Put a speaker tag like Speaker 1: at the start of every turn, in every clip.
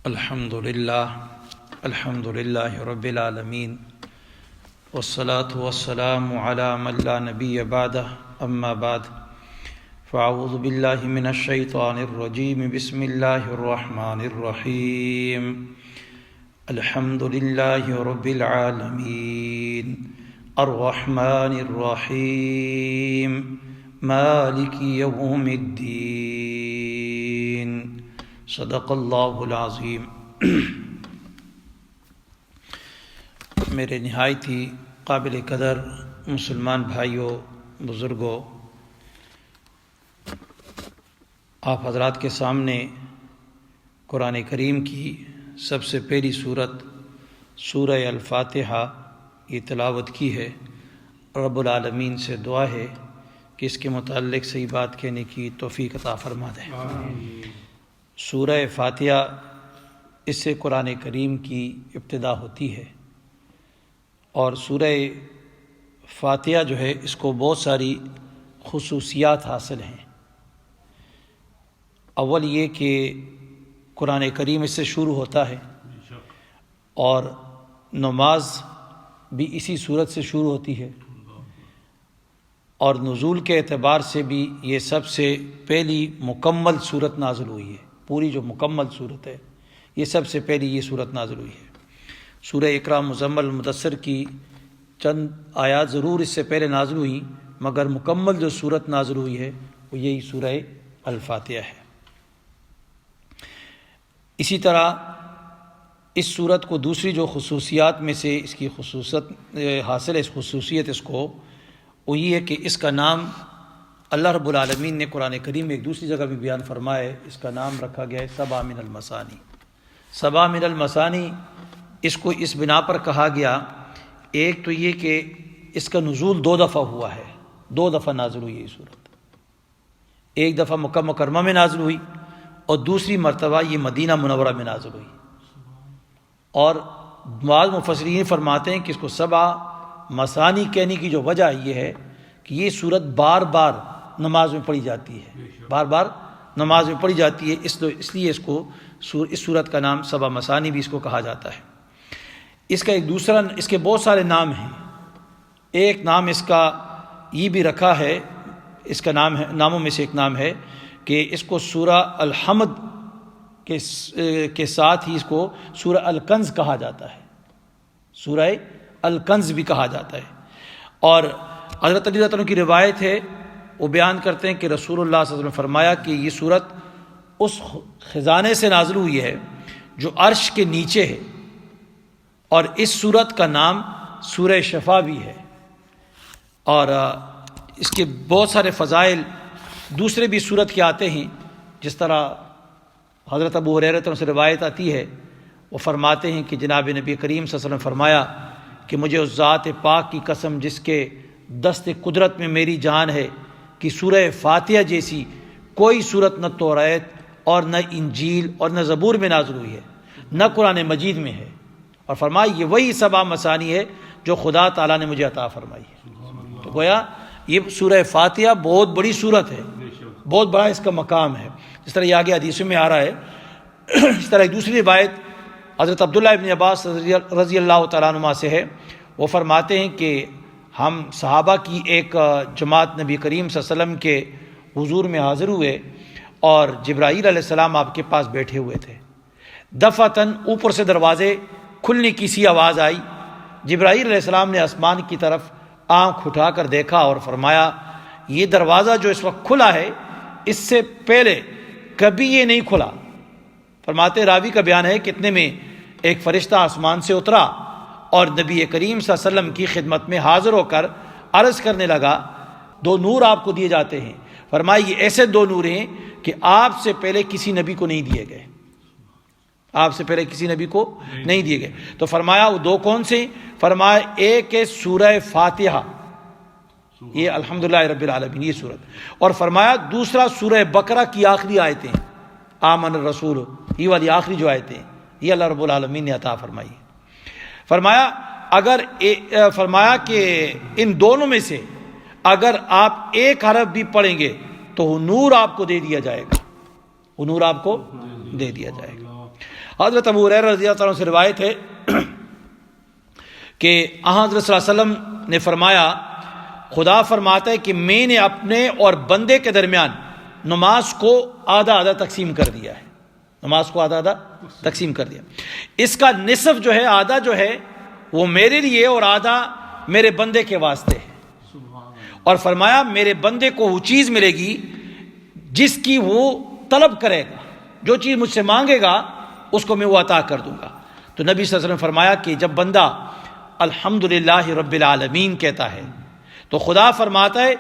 Speaker 1: الحمد للہ رب العالمین والصلاة والسلام علی من لا نبی بعدہ اما بعد فاعوذ باللہ من الشیطان الرجیم بسم اللہ الرحمن الرحیم الحمد للہ رب العالمین الرحمن الرحیم مالک یوم الدین صدق اللہ العظیم۔ میرے نہایت ہی قابل قدر مسلمان بھائیوں، بزرگوں، آپ حضرات کے سامنے قرآن کریم کی سب سے پہلی سورت سورہ الفاتحہ یہ تلاوت کی ہے۔ رب العالمین سے دعا ہے کہ اس کے متعلق صحیح بات کہنے کی توفیق عطا فرما دے۔ سورہ فاتحہ اس سے قرآن کریم کی ابتدا ہوتی ہے، اور سورہ فاتحہ جو ہے اس کو بہت ساری خصوصیات حاصل ہیں۔ اول یہ کہ قرآن کریم اس سے شروع ہوتا ہے، اور نماز بھی اسی سورت سے شروع ہوتی ہے، اور نزول کے اعتبار سے بھی یہ سب سے پہلی مکمل سورت نازل ہوئی ہے۔ پوری جو مکمل صورت ہے یہ سب سے پہلی یہ صورت نازل ہوئی ہے۔ سورہ اقرا مزمل مدثر کی چند آیات ضرور اس سے پہلے نازل ہوئی، مگر مکمل جو صورت نازل ہوئی ہے وہ یہی سورہ الفاتحہ ہے۔ اسی طرح اس صورت کو دوسری جو خصوصیات میں سے اس کی خصوصیت حاصل ہے، اس خصوصیت اس کو وہ یہ ہے کہ اس کا نام اللہ رب العالمین نے قرآن کریم میں ایک دوسری جگہ بھی بیان فرمایا ہے۔ اس کا نام رکھا گیا ہے سبع من المثانی۔ سبع من المثانی اس کو اس بنا پر کہا گیا، ایک تو یہ کہ اس کا نزول 2 دفعہ ہوا ہے، 2 دفعہ نازل ہوئی ہے یہ صورت۔ ایک دفعہ مکہ مکرمہ میں نازل ہوئی، اور دوسری مرتبہ یہ مدینہ منورہ میں نازل ہوئی۔ اور بعض مفسرین فرماتے ہیں کہ اس کو سبع مثانی کہنے کی جو وجہ یہ ہے کہ یہ صورت بار بار نماز میں پڑھی جاتی ہے، بار بار نماز میں پڑھی جاتی ہے، اس لیے اس کو اس صورت کا نام سبع مثانی بھی اس کو کہا جاتا ہے۔ اس کا ایک دوسرا، اس کے بہت سارے نام ہیں۔ ایک نام اس کا یہ بھی رکھا ہے، اس کا نام ہے، ناموں میں سے ایک نام ہے کہ اس کو سورہ الحمد کے ساتھ ہی اس کو سورہ الکنز کہا جاتا ہے، سورہ الکنز بھی کہا جاتا ہے۔ اور حضرت علی رضی اللہ عنہ کی روایت ہے، وہ بیان کرتے ہیں کہ رسول اللہ صلی اللہ علیہ وسلم نے فرمایا کہ یہ صورت اس خزانے سے نازل ہوئی ہے جو عرش کے نیچے ہے، اور اس صورت کا نام سورہ شفا بھی ہے۔ اور اس کے بہت سارے فضائل دوسرے بھی صورت کے آتے ہیں، جس طرح حضرت ابو ہریرہ سے روایت آتی ہے، وہ فرماتے ہیں کہ جناب نبی کریم صلی اللہ علیہ وسلم نے فرمایا کہ مجھے اس ذات پاک کی قسم جس کے دست قدرت میں میری جان ہے کہ سورہ فاتحہ جیسی کوئی صورت نہ توریت اور نہ انجیل اور نہ زبور میں نازل ہوئی ہے، نہ قرآن مجید میں ہے، اور فرمایا یہ وہی سبع مثانی ہے جو خدا تعالیٰ نے مجھے عطا فرمائی ہے۔ تو گویا یہ سورہ فاتحہ بہت بڑی صورت ہے، بہت بڑا اس کا مقام ہے، جس طرح یہ آگے حدیثوں میں آ رہا ہے۔ اس طرح ایک دوسری روایت حضرت عبداللہ ابن عباس رضی اللہ تعالیٰ عنہما سے ہے، وہ فرماتے ہیں کہ ہم صحابہ کی ایک جماعت نبی کریم صلی اللہ علیہ وسلم کے حضور میں حاضر ہوئے، اور جبرائیل علیہ السلام آپ کے پاس بیٹھے ہوئے تھے۔ دفعتاً اوپر سے دروازے کھلنے کی سی آواز آئی۔ جبرائیل علیہ السلام نے آسمان کی طرف آنکھ اٹھا کر دیکھا اور فرمایا یہ دروازہ جو اس وقت کھلا ہے اس سے پہلے کبھی یہ نہیں کھلا۔ فرماتے راوی کا بیان ہے کہ اتنے میں ایک فرشتہ آسمان سے اترا اور نبی کریم صلی اللہ علیہ وسلم کی خدمت میں حاضر ہو کر عرض کرنے لگا 2 نور آپ کو دیے جاتے ہیں۔ فرمایا یہ ایسے 2 نور ہیں کہ آپ سے پہلے کسی نبی کو نہیں دیے گئے، آپ سے پہلے کسی نبی کو نہیں دیے گئے۔ تو فرمایا وہ 2 کون سے؟ فرمایا ایک ہے سورہ فاتحہ، یہ الحمدللہ رب العالمین یہ صورت، اور فرمایا دوسرا سورہ بقرہ کی آخری آیتیں، آمن الرسول، یہ والی آخری جو آیتیں یہ اللہ رب العالمین نے عطا فرمائی۔ فرمایا کہ ان دونوں میں سے اگر آپ ایک حرف بھی پڑھیں گے تو وہ نور آپ کو دے دیا جائے گا، وہ نور آپ کو دے دیا جائے گا۔ حضرت ابو ہریرہ رضی اللہ عنہ سے روایت ہے کہ حضرت صلی اللہ علیہ وسلم نے فرمایا، خدا فرماتا ہے کہ میں نے اپنے اور بندے کے درمیان نماز کو آدھا آدھا تقسیم کر دیا ہے، نماز کو آدھا آدھا تقسیم کر دیا، اس کا نصف جو ہے، آدھا جو ہے وہ میرے لیے اور آدھا میرے بندے کے واسطے ہے، اور فرمایا میرے بندے کو وہ چیز ملے گی جس کی وہ طلب کرے گا، جو چیز مجھ سے مانگے گا اس کو میں وہ عطا کر دوں گا۔ تو نبی صلی اللہ علیہ وسلم نے فرمایا کہ جب بندہ الحمدللہ رب العالمین کہتا ہے تو خدا فرماتا ہے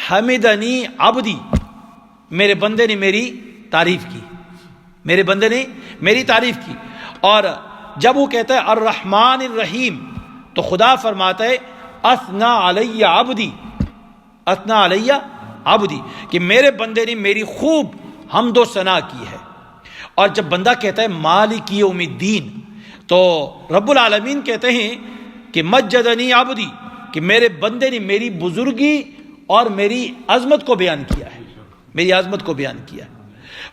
Speaker 1: حمدنی عبدی، میرے بندے نے میری تعریف کی، میرے بندے نے میری تعریف کی۔ اور جب وہ کہتا ہے الرحمن الرحیم تو خدا فرماتا ہے اثنا علی عبدی، اثنا علی عبدی، کہ میرے بندے نے میری خوب حمد و ثنا کی ہے۔ اور جب بندہ کہتا ہے مالک یوم الدین تو رب العالمین کہتے ہیں کہ مجدنی عبدی، کہ میرے بندے نے میری بزرگی اور میری عظمت کو بیان کیا ہے، میری عظمت کو بیان کیا ہے۔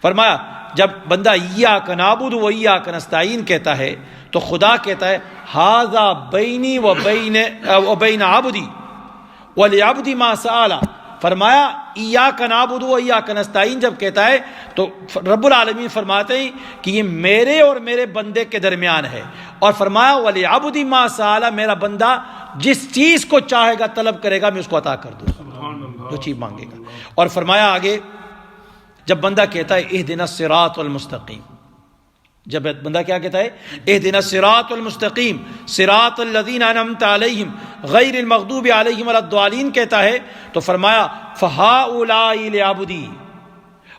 Speaker 1: فرمایا جب بندہ ایاک نعبد و ایاک نستعین کہتا ہے تو خدا کہتا ہے ھذا بینی و بین عبدی ولعبدی ما سأل۔ فرمایا ایاک نعبد و ایاک نستعین جب کہتا ہے تو رب العالمین فرماتے ہیں کہ یہ میرے اور میرے بندے کے درمیان ہے، اور فرمایا ولعبدی ما سأل، میرا بندہ جس چیز کو چاہے گا طلب کرے گا میں اس کو عطا کر دوں گا، جو چیز مانگے گا۔ اور فرمایا آگے جب بندہ کہتا ہے اہدنا الصراط المستقیم، جب بندہ کیا کہتا ہے اہدنا الصراط المستقیم صراط الذین انعمت علیہم غیر المغضوب علیہم ولا الضالین کہتا ہے تو فرمایا فہؤلاء لعبدی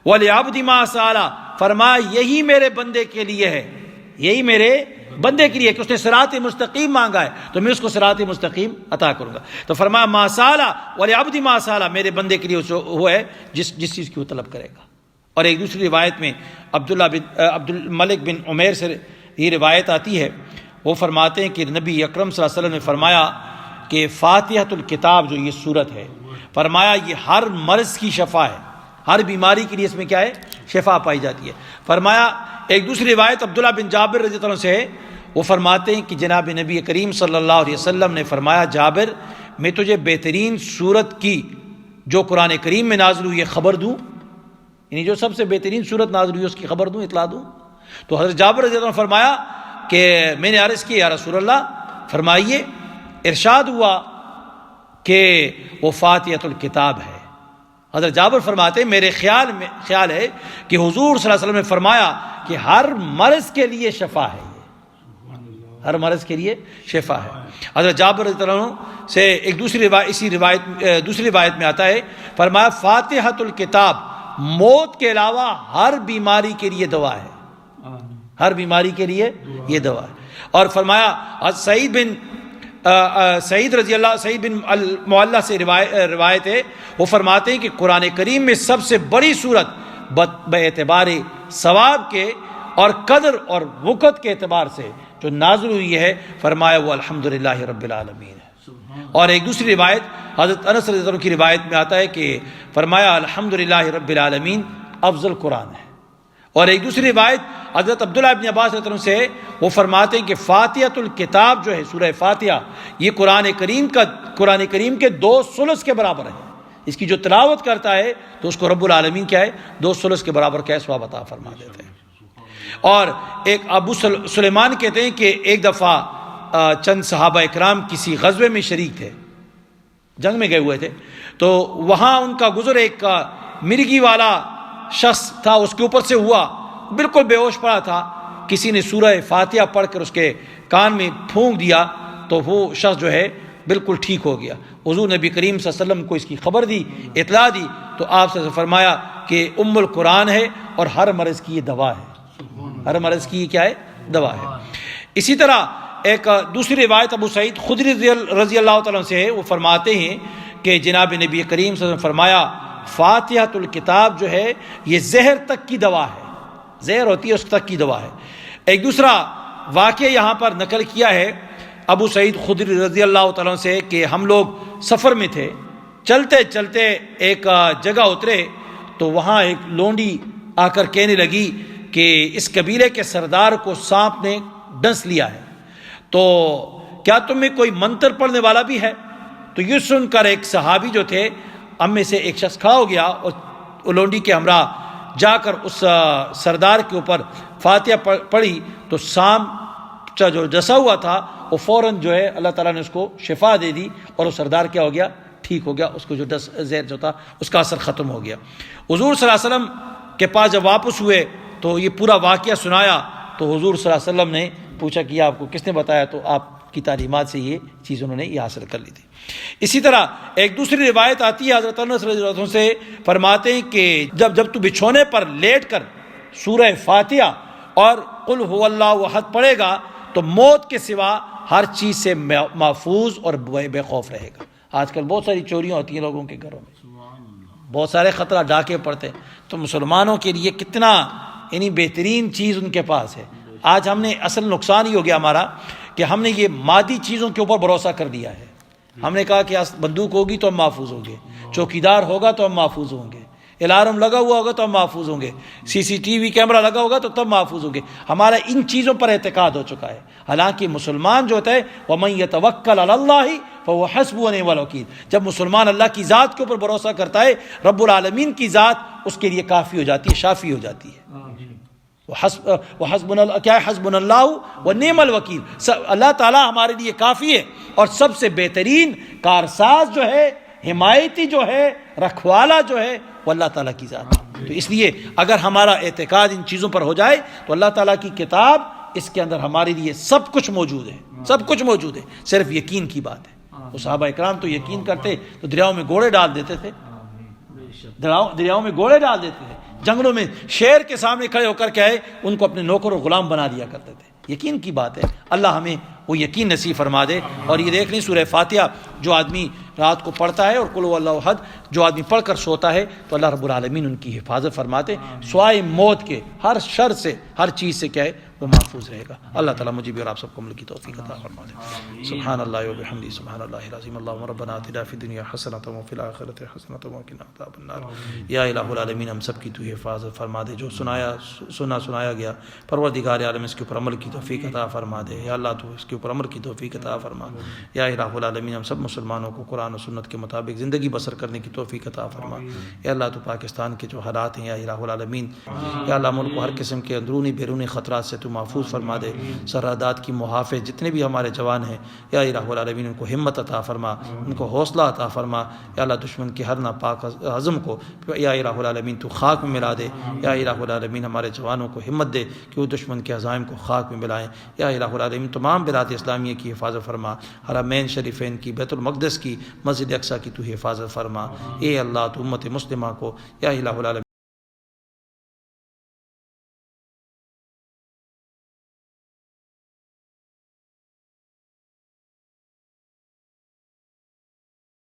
Speaker 1: ولعبدی ما سأل، فرمایا یہی میرے بندے کے لیے ہے، یہی میرے بندے کے لیے کہ اس نے صراط مستقیم مانگا ہے تو میں اس کو صراط مستقیم عطا کروں گا۔ تو فرمایا ما سأل ولعبدی ما سأل، میرے بندے کے لیے وہ ہے جس چیز کی وہ طلب کرے گا۔ اور ایک دوسری روایت میں عبد الملک بن عمیر سے یہ روایت آتی ہے، وہ فرماتے ہیں کہ نبی اکرم صلی اللہ علیہ وسلم نے فرمایا کہ فاتحۃ الکتاب جو یہ صورت ہے، فرمایا یہ ہر مرض کی شفا ہے، ہر بیماری کے لیے اس میں کیا ہے شفا پائی جاتی ہے۔ فرمایا ایک دوسری روایت عبداللہ بن جابر رضی اللہ عنہ سے ہے، وہ فرماتے ہیں کہ جناب نبی کریم صلی اللہ علیہ وسلم نے فرمایا جابر میں تجھے بہترین صورت کی جو قرآن کریم میں نازل ہوئی ہے خبر دوں، یعنی جو سب سے بہترین صورت نازل ہوئی ہے اس کی خبر دوں، اطلاع دوں؟ تو حضرت جابر رضی اللہ عنہ نے فرمایا کہ میں نے عرض کی یا رسول اللہ فرمائیے۔ ارشاد ہوا کہ وہ فاتحۃ الکتاب ہے۔ حضرت جابر فرماتے ہیں میرے خیال ہے کہ حضور صلی اللہ علیہ وسلم نے فرمایا کہ ہر مرض کے لیے شفا ہے، ہر مرض کے لیے شفا ہے۔ حضرت جابر رضی اللہ عنہ سے ایک دوسری روایت میں آتا ہے، فرمایا فاتحۃ الکتاب موت کے علاوہ ہر بیماری کے لیے دوا ہے، ہر بیماری کے لیے یہ دوا ہے۔ اور فرمایا سعید بن المعلہ سے روایت ہے، وہ فرماتے ہیں کہ قرآن کریم میں سب سے بڑی صورت باعتبار ثواب کے اور قدر اور وقت کے اعتبار سے جو نازل ہوئی ہے فرمایا وہ الحمدللہ رب العالمین ہے۔ اور ایک دوسری روایت حضرت انس رضی اللہ عنہ کی روایت میں آتا ہے کہ فرمایا الحمدللہ رب العالمین افضل قرآن ہے۔ اور ایک دوسری روایت حضرت عبداللہ ابن عباس رضی اللہ عنہ سے وہ فرماتے ہیں کہ فاتحۃ الکتاب جو ہے سورہ فاتحہ یہ قرآن کریم کے 2 ثلث کے برابر ہے، اس کی جو تلاوت کرتا ہے تو اس کو رب العالمین کیا ہے 2 ثلث کے برابر کیا ثواب عطا فرما دیتے ہیں۔ اور ایک ابو سلیمان کہتے ہیں کہ ایک دفعہ چند صحابہ اکرام کسی غزوے میں شریک تھے، جنگ میں گئے ہوئے تھے، تو وہاں ان کا گزر ایک مرغی والا شخص تھا، اس کے اوپر سے ہوا، بالکل بے ہوش پڑا تھا، کسی نے سورہ فاتحہ پڑھ کر اس کے کان میں پھونک دیا تو وہ شخص جو ہے بالکل ٹھیک ہو گیا۔ حضور نبی کریم صلی اللہ علیہ وسلم کو اس کی خبر دی، اطلاع دی، تو آپ سے فرمایا کہ ام القرآن ہے اور ہر مرض کی یہ دوا ہے، ہر مرض کی یہ کیا ہے دوا ہے۔ اسی طرح ایک دوسری روایت ابو سعید خدری رضی اللہ تعالیٰ عنہ سے ہے، وہ فرماتے ہیں کہ جناب نبی کریم صلی اللہ علیہ وسلم فرمایا فاتحۃ الکتاب جو ہے یہ زہر تک کی دوا ہے، زہر ہوتی ہے اس تک کی دوا ہے۔ ایک دوسرا واقعہ یہاں پر نقل کیا ہے ابو سعید خدری رضی اللہ تعالیٰ عنہ سے کہ ہم لوگ سفر میں تھے، چلتے چلتے ایک جگہ اترے تو وہاں ایک لونڈی آ کر کہنے لگی کہ اس قبیلے کے سردار کو سانپ نے ڈس لیا ہے، تو کیا تم میں کوئی منتر پڑھنے والا بھی ہے؟ تو یہ سن کر ایک صحابی جو تھے ہم میں سے ایک شخص کھڑا ہو گیا اور لونڈی کے ہمراہ جا کر اس سردار کے اوپر فاتحہ پڑھی، تو سانپ جو ڈسا ہوا تھا وہ فوراً جو ہے اللہ تعالیٰ نے اس کو شفا دے دی، اور وہ سردار کیا ہو گیا؟ ٹھیک ہو گیا، اس کو جو زہر جو تھا اس کا اثر ختم ہو گیا۔ حضور صلی اللہ علیہ وسلم کے پاس جب واپس ہوئے تو یہ پورا واقعہ سنایا، تو حضور صلی اللہ علیہ وسلم نے پوچھا کہ آپ کو کس نے بتایا؟ تو آپ کی تعلیمات سے یہ چیز انہوں نے یہ حاصل کر لی تھی۔ اسی طرح ایک دوسری روایت آتی ہے، حضرت انس رضی اللہ عنہ سے فرماتے ہیں کہ جب تو بچھونے پر لیٹ کر سورہ فاتحہ اور قل هو اللہ احد پڑھے گا تو موت کے سوا ہر چیز سے محفوظ اور بے خوف رہے گا۔ آج کل بہت ساری چوریاں ہوتی ہیں لوگوں کے گھروں میں، بہت سارے خطرہ ڈاکے پڑتے ہیں، تو مسلمانوں کے لیے کتنا یعنی بہترین چیز ان کے پاس ہے۔ آج ہم نے اصل نقصان ہی ہو گیا ہمارا کہ ہم نے یہ مادی چیزوں کے اوپر بھروسہ کر دیا ہے۔ ہم نے کہا کہ بندوق ہوگی تو ہم محفوظ ہوں گے، چوکیدار ہوگا تو ہم محفوظ ہوں گے، الارم لگا ہوا ہوگا تو ہم محفوظ ہوں گے، سی سی ٹی وی کیمرہ لگا ہوگا تو تب محفوظ ہوں گے۔ ہمارا ان چیزوں پر اعتقاد ہو چکا ہے، حالانکہ مسلمان جو ہوتا ہے وَمَن يَتَوَكَّلْ عَلَى اللَّهِ فَهُوَ حَسْبُهُ وَنِعْمَ الْوَكِيلُ، جب مسلمان اللہ کی ذات کے اوپر بھروسہ کرتا ہے، رب العالمین کی ذات اس کے لیے کافی ہو جاتی ہے، شافی ہو جاتی ہے۔ کیا ہے؟ حسبنا اللہ ونعم الوکیل، اللہ تعالیٰ ہمارے لیے کافی ہے، اور سب سے بہترین کارساز جو ہے، حمایتی جو ہے، رکھوالا جو ہے، وہ اللہ تعالیٰ کی ذات ہے۔ تو اس لیے اگر ہمارا اعتقاد ان چیزوں پر ہو جائے تو اللہ تعالیٰ کی کتاب اس کے اندر ہمارے لیے سب کچھ موجود ہے، سب کچھ موجود ہے، صرف یقین کی بات ہے۔ وہ صحابہ اکرام تو یقین کرتے تو دریاؤں میں گھوڑے ڈال دیتے تھے، دریاؤں میں گھوڑے ڈال دیتے تھے، جنگلوں میں شیر کے سامنے کھڑے ہو کر کے آئے ان کو اپنے نوکر اور غلام بنا دیا کرتے تھے۔ یقین کی بات ہے، اللہ ہمیں وہ یقین نصیب فرما دے۔ اور یہ دیکھ لیں سورہ فاتحہ جو آدمی رات کو پڑھتا ہے اور قل هو اللہ احد جو آدمی پڑھ کر سوتا ہے تو اللہ رب العالمین ان کی حفاظت فرماتے، سوائے موت کے ہر شر سے، ہر چیز سے کیا ہے وہ محفوظ رہے گا۔ اللہ تعالیٰ مجھے بھی اور آپ سب کو عمل کی توفیق عطا فرما دے۔ سبحان اللہ و بحمدہ، سبحان اللہ العظیم، اللہم ربنا آتنا فی الدنیا حسنۃ وفی الآخرۃ حسنۃ وقنا عذاب النار۔ یا الہ العالمین ہم سب کی تو حفاظت فرما دے، جو سنایا گیا پروردگار عالم اس کے اوپر عمل کی توفیق عطا فرما دے۔ یا اللہ تو اس کے اوپر عمل کی توفیق عطا فرما۔ یا الہ العالمین ہم سب مسلمانوں کو قرآن و سنت کے مطابق زندگی بسر کرنے کی توفیق عطا فرما۔ یا اللہ تو پاکستان کے جو حالات ہیں یا الہ العالمین، یا اللہ ملک کو ہر قسم کے اندرونی بیرونی خطرات سے تو محفوظ فرما دے، سرحدات کی محافظ جتنے بھی ہمارے جوان ہیں یا الہ العالمین ان کو ہمت عطا فرما، ان کو حوصلہ عطا فرما۔ یا اللہ دشمن کے ہر ناپاک عزم کو یا الہ العالمین تو خاک میں ملا دے۔ یا الہ العالمین ہمارے جوانوں کو ہمت دے کہ وہ دشمن کے عزائم کو خاک میں ملائیں۔ یا الہ العالمین تمام بلاد اسلامیہ کی حفاظت فرما، حرمین شریفین کی، بیت المقدس کی، مسجد اقصیٰ کی تو حفاظت فرما۔ اے اللہ تو امت مسلمہ کو یا الہ العالمین